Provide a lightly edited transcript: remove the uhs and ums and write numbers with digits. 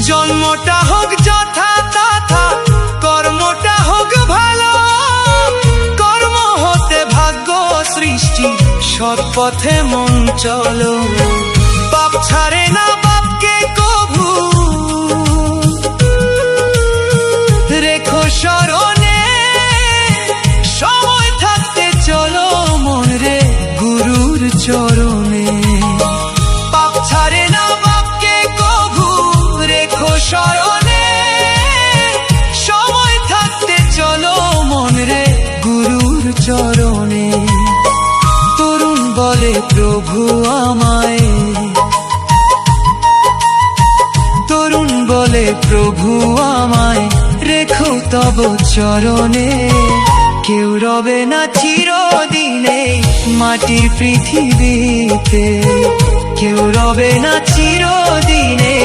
জন্মটা হোক যথা তথা, কর্মটা হোক ভালো, কর্ম হতে ভাগ্য সৃষ্টি, সৎ পথে মন চলো। পাপ ছাড়ে না বাপকে কভু, রেখো স্মরণে, সময় থাকতে চলো মন রে গুরুর চরণে। পাপ ছাড়ে না বাপকে কভু, রেখো স্মরণে, সময় থাকতে চলো মন রে গুরুর চরণে। তরুণ বলে প্রভু আমায়, তরুণ বলে প্রভু আমায় রেখো তব চরণে। কেউ রবে না চিরদিনে মাটির পৃথিবীতে, কেউ রবে না চিরদিনে।